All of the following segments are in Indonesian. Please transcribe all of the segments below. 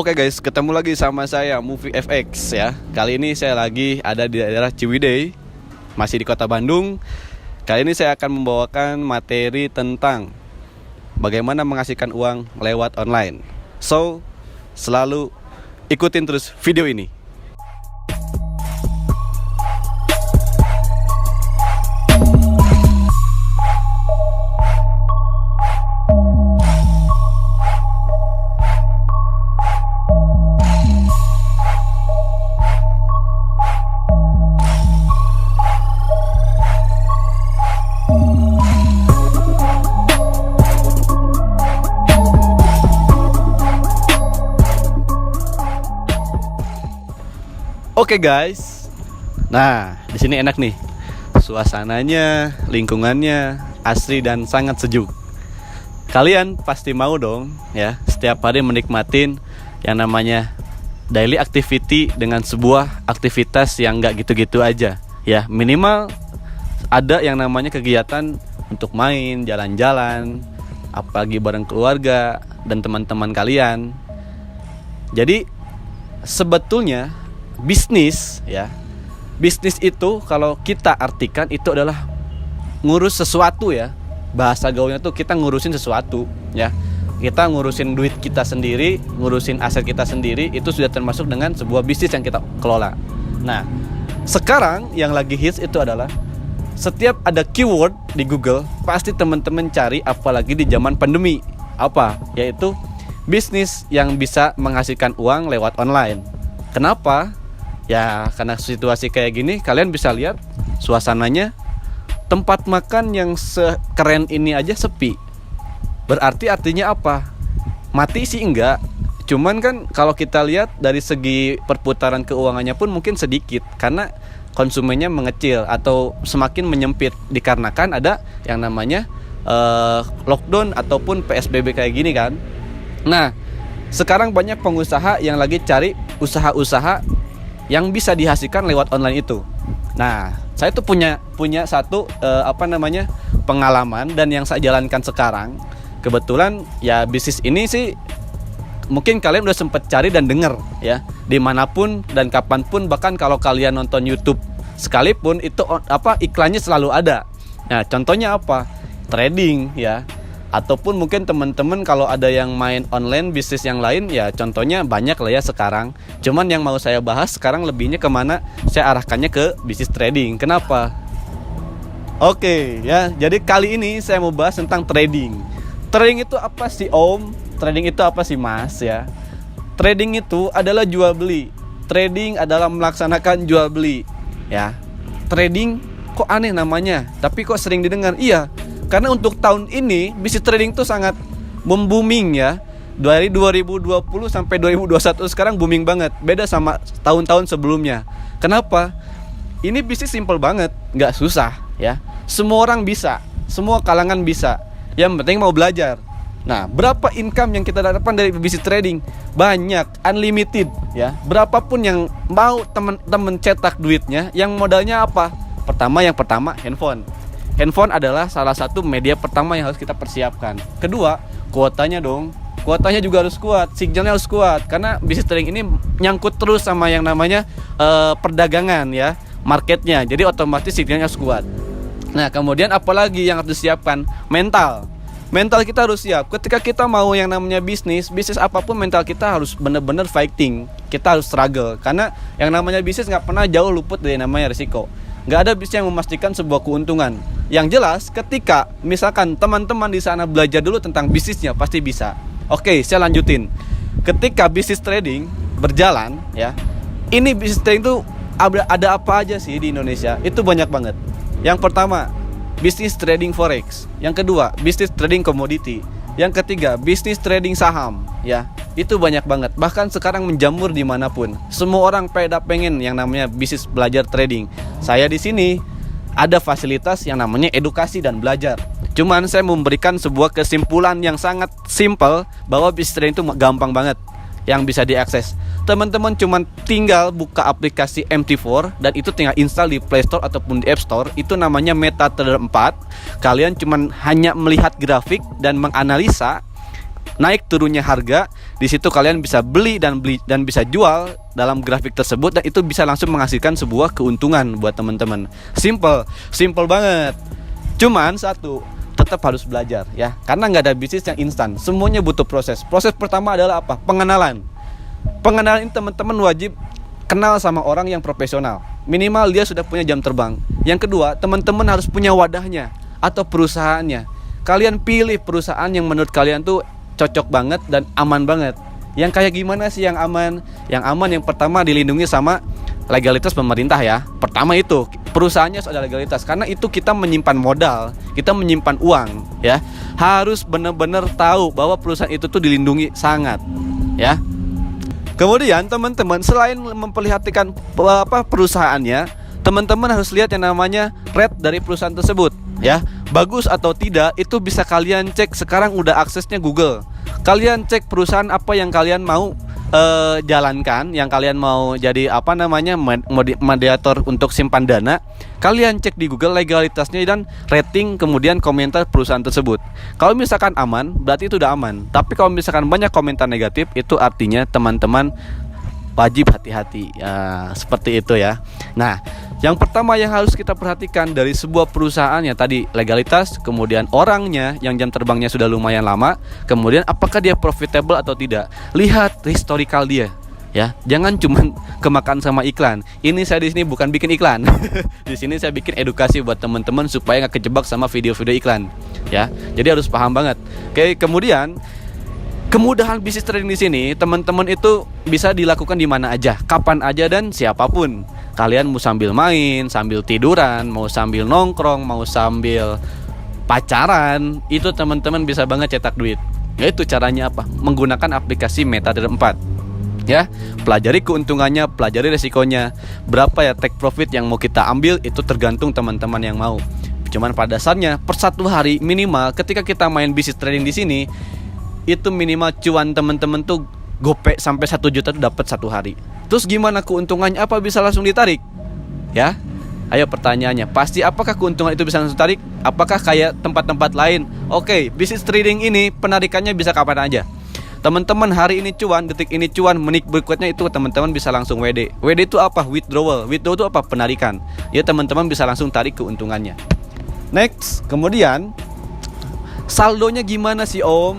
Oke guys, ketemu lagi sama saya Movie FX ya. Kali ini saya lagi ada di daerah Ciwidey, masih di kota Bandung. Kali ini saya akan membawakan materi tentang bagaimana menghasilkan uang lewat online. So, selalu ikutin terus video ini. Oke guys, nah di sini enak nih, suasananya, lingkungannya asri dan sangat sejuk. Kalian pasti mau dong ya, setiap hari menikmatin yang namanya daily activity dengan sebuah aktivitas yang nggak gitu-gitu aja ya. Minimal ada yang namanya kegiatan untuk main, jalan-jalan, apalagi bareng keluarga dan teman-teman kalian. Jadi sebetulnya bisnis ya, bisnis itu kalau kita artikan itu adalah ngurus sesuatu ya. Bahasa gaulnya tuh kita ngurusin sesuatu ya. Kita ngurusin duit kita sendiri, ngurusin aset kita sendiri, itu sudah termasuk dengan sebuah bisnis yang kita kelola. Nah, sekarang yang lagi hits itu adalah setiap ada keyword di Google, pasti teman-teman cari, apalagi di zaman pandemi. Apa? Yaitu bisnis yang bisa menghasilkan uang lewat online. Kenapa? Ya karena situasi kayak gini, kalian bisa lihat suasananya, tempat makan yang sekeren ini aja sepi. Berarti artinya apa? Mati sih enggak, cuman kan kalau kita lihat dari segi perputaran keuangannya pun mungkin sedikit, karena konsumennya mengecil atau semakin menyempit, dikarenakan ada yang namanya lockdown ataupun PSBB kayak gini kan. Nah, sekarang banyak pengusaha yang lagi cari usaha-usaha yang bisa dihasilkan lewat online itu. Nah, saya tuh punya satu pengalaman dan yang saya jalankan sekarang. Kebetulan ya bisnis ini sih mungkin kalian udah sempet cari dan denger ya, dimanapun dan kapanpun, bahkan kalau kalian nonton YouTube sekalipun itu iklannya selalu ada. Nah, contohnya apa? Trading ya. Ataupun mungkin teman-teman kalau ada yang main online bisnis yang lain ya, contohnya banyak lah ya sekarang. Cuman yang mau saya bahas sekarang lebihnya kemana, saya arahkannya ke bisnis trading. Kenapa? Oke ya, jadi kali ini saya mau bahas tentang trading. Trading itu apa sih Om? Trading itu apa sih Mas ya? Trading itu adalah jual beli. Trading adalah melaksanakan jual beli ya. Trading kok aneh namanya, tapi kok sering didengar. Iya, karena untuk tahun ini bisnis trading tuh sangat membooming ya. Dari 2020 sampai 2021 sekarang booming banget. Beda sama tahun-tahun sebelumnya. Kenapa? Ini bisnis simple banget, nggak susah ya. Semua orang bisa, semua kalangan bisa. Yang penting mau belajar. Nah, berapa income yang kita dapatkan dari bisnis trading? Banyak, unlimited ya. Berapapun yang mau teman-teman cetak duitnya, yang modalnya apa? Yang pertama handphone. Handphone adalah salah satu media pertama yang harus kita persiapkan. Kedua, kuotanya dong. Kuotanya juga harus kuat, signalnya harus kuat. Karena bisnis trading ini nyangkut terus sama yang namanya perdagangan ya, marketnya. Jadi otomatis signalnya harus kuat. Nah, kemudian apalagi yang harus disiapkan? Mental. Mental kita harus siap. Ketika kita mau yang namanya bisnis apapun, mental kita harus benar-benar fighting. Kita harus struggle. Karena yang namanya bisnis nggak pernah jauh luput dari namanya risiko. Nggak ada bisnis yang memastikan sebuah keuntungan. Yang jelas, ketika misalkan teman-teman di sana belajar dulu tentang bisnisnya, pasti bisa. Oke, saya lanjutin. Ketika bisnis trading berjalan ya, ini bisnis trading itu ada apa aja sih di Indonesia? Itu banyak banget. Yang pertama, bisnis trading forex. Yang kedua, bisnis trading komoditi. Yang ketiga, bisnis trading saham ya. Itu banyak banget. Bahkan sekarang menjamur dimanapun. Semua orang pengen yang namanya bisnis belajar trading. Saya di sini ada fasilitas yang namanya edukasi dan belajar. Cuman saya memberikan sebuah kesimpulan yang sangat simpel bahwa bisnis trading itu gampang banget yang bisa diakses. Teman-teman cuma tinggal buka aplikasi MT4 dan itu tinggal install di Play Store ataupun di App Store. Itu namanya MetaTrader 4. Kalian cuma hanya melihat grafik dan menganalisa naik turunnya harga. Di situ kalian bisa beli dan bisa jual dalam grafik tersebut, dan itu bisa langsung menghasilkan sebuah keuntungan buat teman-teman. Simple banget. Cuman satu, tetap harus belajar ya, karena nggak ada bisnis yang instan. Semuanya butuh proses. Proses pertama adalah apa? Pengenalan ini teman-teman wajib kenal sama orang yang profesional. Minimal dia sudah punya jam terbang. Yang kedua, teman-teman harus punya wadahnya atau perusahaannya. Kalian pilih perusahaan yang menurut kalian tuh cocok banget dan aman banget. Yang kayak gimana sih yang aman? Yang aman yang pertama dilindungi sama legalitas pemerintah ya. Pertama itu, perusahaannya harus ada legalitas, karena itu kita menyimpan modal, kita menyimpan uang ya. Harus benar-benar tahu bahwa perusahaan itu tuh dilindungi sangat ya. Kemudian teman-teman, selain memperhatikan perusahaannya, teman-teman harus lihat yang namanya rate dari perusahaan tersebut ya. Bagus atau tidak itu bisa kalian cek. Sekarang udah aksesnya Google. Kalian cek perusahaan apa yang kalian mau jalankan, yang kalian mau jadi mediator untuk simpan dana. Kalian cek di Google legalitasnya dan rating, kemudian komentar perusahaan tersebut. Kalau misalkan aman, berarti itu udah aman. Tapi kalau misalkan banyak komentar negatif, itu artinya teman-teman wajib hati-hati ya, seperti itu ya. Nah, yang pertama yang harus kita perhatikan dari sebuah perusahaan ya tadi legalitas, kemudian orangnya yang jam terbangnya sudah lumayan lama, kemudian apakah dia profitable atau tidak. Lihat historical dia ya. Jangan cuma kemakan sama iklan. Ini saya di sini bukan bikin iklan. Di sini saya bikin edukasi buat teman-teman supaya nggak kejebak sama video-video iklan ya. Jadi harus paham banget. Oke, kemudian kemudahan bisnis trading di sini, teman-teman itu bisa dilakukan di mana aja, kapan aja dan siapapun. Kalian mau sambil main, sambil tiduran, mau sambil nongkrong, mau sambil pacaran, itu teman-teman bisa banget cetak duit. Yaitu caranya apa? Menggunakan aplikasi MetaTrader 4. Ya, pelajari keuntungannya, pelajari resikonya. Berapa ya take profit yang mau kita ambil, itu tergantung teman-teman yang mau. Cuman pada dasarnya per satu hari minimal ketika kita main bisnis trading di sini, itu minimal cuan teman-teman tuh gopek sampai 1 juta tuh dapat satu hari. Terus gimana keuntungannya? Apa bisa langsung ditarik? Ya, ayo pertanyaannya. Pasti apakah keuntungan itu bisa langsung tarik? Apakah kayak tempat-tempat lain? Oke, bisnis trading ini penarikannya bisa kapan aja. Teman-teman hari ini cuan, detik ini cuan, menit berikutnya itu teman-teman bisa langsung WD. WD itu apa? Withdrawal. Withdrawal itu apa? Penarikan. Ya, teman-teman bisa langsung tarik keuntungannya. Next, kemudian saldonya gimana sih Om?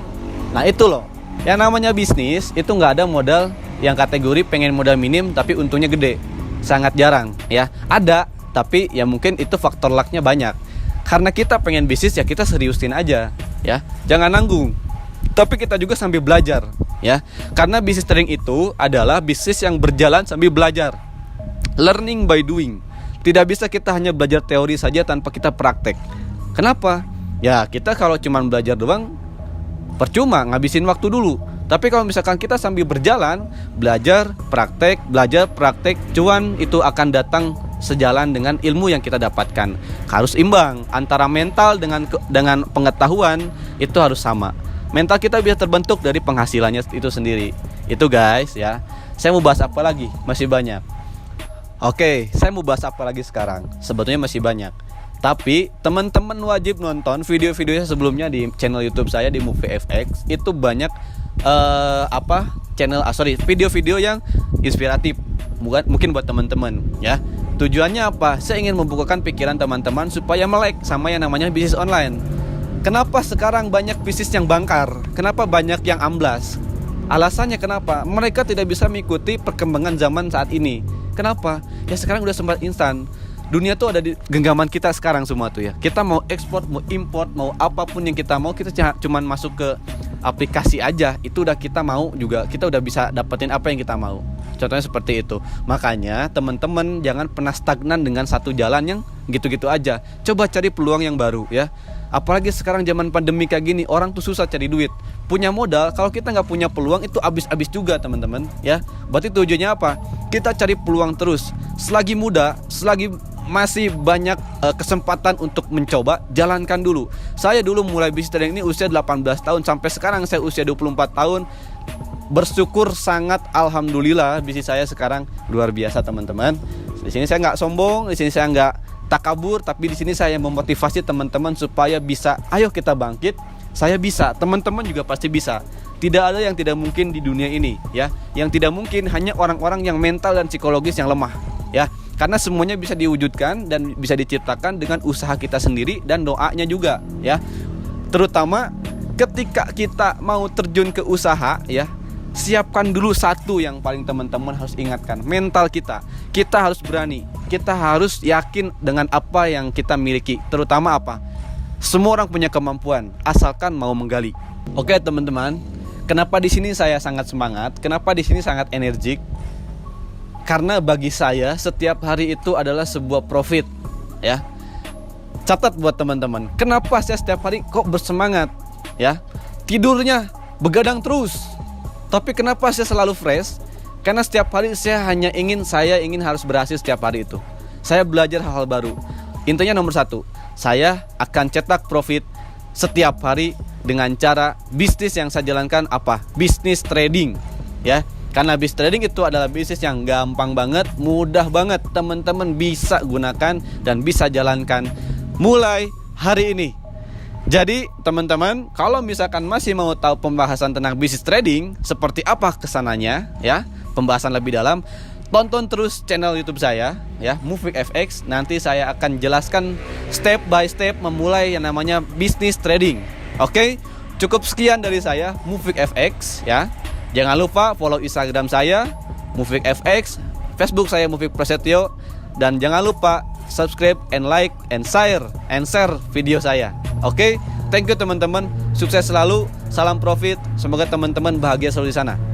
Nah itu loh, yang namanya bisnis itu nggak ada modal yang kategori pengen modal minim tapi untungnya gede. Sangat jarang ya. Ada, tapi ya mungkin itu faktor lucknya banyak. Karena kita pengen bisnis ya kita seriusin aja ya. Jangan nanggung, tapi kita juga sambil belajar ya. Karena bisnis trading itu adalah bisnis yang berjalan sambil belajar. Learning by doing. Tidak bisa kita hanya belajar teori saja tanpa kita praktek. Kenapa? Ya kita kalau cuma belajar doang percuma, ngabisin waktu dulu. Tapi kalau misalkan kita sambil berjalan, belajar, praktek, cuan itu akan datang sejalan dengan ilmu yang kita dapatkan. Harus imbang antara mental dengan pengetahuan, itu harus sama. Mental kita bisa terbentuk dari penghasilannya itu sendiri. Itu guys ya. Saya mau bahas apa lagi? Masih banyak. Oke, saya mau bahas apa lagi sekarang? Sebetulnya masih banyak. Tapi teman-teman wajib nonton video-video sebelumnya di channel YouTube saya di MovieFX. Itu banyak video-video yang inspiratif. Mungkin buat teman-teman ya. Tujuannya apa? Saya ingin membukakan pikiran teman-teman supaya melek sama yang namanya bisnis online. Kenapa sekarang banyak bisnis yang bangkar? Kenapa banyak yang amblas? Alasannya kenapa? Mereka tidak bisa mengikuti perkembangan zaman saat ini. Kenapa? Ya sekarang udah sempat instan. Dunia tuh ada di genggaman kita sekarang semua tuh ya. Kita mau ekspor, mau import, mau apapun yang kita mau, kita cuman masuk ke aplikasi aja. Itu udah kita mau juga, kita udah bisa dapetin apa yang kita mau. Contohnya seperti itu. Makanya teman-teman jangan pernah stagnan dengan satu jalan yang gitu-gitu aja. Coba cari peluang yang baru ya. Apalagi sekarang zaman pandemi kayak gini, orang tuh susah cari duit. Punya modal, kalau kita nggak punya peluang itu habis-habis juga teman-teman ya. Berarti tujuannya apa? Kita cari peluang terus. Selagi muda, selagi masih banyak kesempatan untuk mencoba, jalankan dulu. Saya dulu mulai bisnis trading ini usia 18 tahun, sampai sekarang saya usia 24 tahun. Bersyukur sangat, alhamdulillah bisnis saya sekarang luar biasa teman-teman. Di sini saya nggak sombong, di sini saya nggak takabur, tapi di sini saya memotivasi teman-teman supaya bisa. Ayo kita bangkit. Saya bisa, teman-teman juga pasti bisa. Tidak ada yang tidak mungkin di dunia ini, ya. Yang tidak mungkin hanya orang-orang yang mental dan psikologis yang lemah, ya. Karena semuanya bisa diwujudkan dan bisa diciptakan dengan usaha kita sendiri dan doanya juga, ya. Terutama ketika kita mau terjun ke usaha, ya, siapkan dulu satu yang paling teman-teman harus ingatkan, mental kita. Kita harus berani, kita harus yakin dengan apa yang kita miliki. Terutama apa? Semua orang punya kemampuan, asalkan mau menggali. Oke teman-teman, kenapa di sini saya sangat semangat? Kenapa di sini sangat energik? Karena bagi saya setiap hari itu adalah sebuah profit, ya. Catat buat teman-teman. Kenapa saya setiap hari kok bersemangat, ya? Tidurnya begadang terus. Tapi kenapa saya selalu fresh? Karena setiap hari saya ingin harus berhasil setiap hari itu. Saya belajar hal-hal baru. Intinya nomor satu, saya akan cetak profit setiap hari dengan cara bisnis yang saya jalankan apa? Bisnis trading, ya. Karena bisnis trading itu adalah bisnis yang gampang banget, mudah banget teman-teman bisa gunakan dan bisa jalankan mulai hari ini. Jadi teman-teman, kalau misalkan masih mau tahu pembahasan tentang bisnis trading, seperti apa kesananya, ya, pembahasan lebih dalam, tonton terus channel YouTube saya, ya, Mufik FX. Nanti saya akan jelaskan step by step memulai yang namanya bisnis trading. Oke, cukup sekian dari saya, Mufik FX, ya. Jangan lupa follow Instagram saya, Mufik FX, Facebook saya Mufik Prasetyo, dan jangan lupa subscribe and like and share video saya. Oke, thank you teman-teman. Sukses selalu, salam profit. Semoga teman-teman bahagia selalu di sana.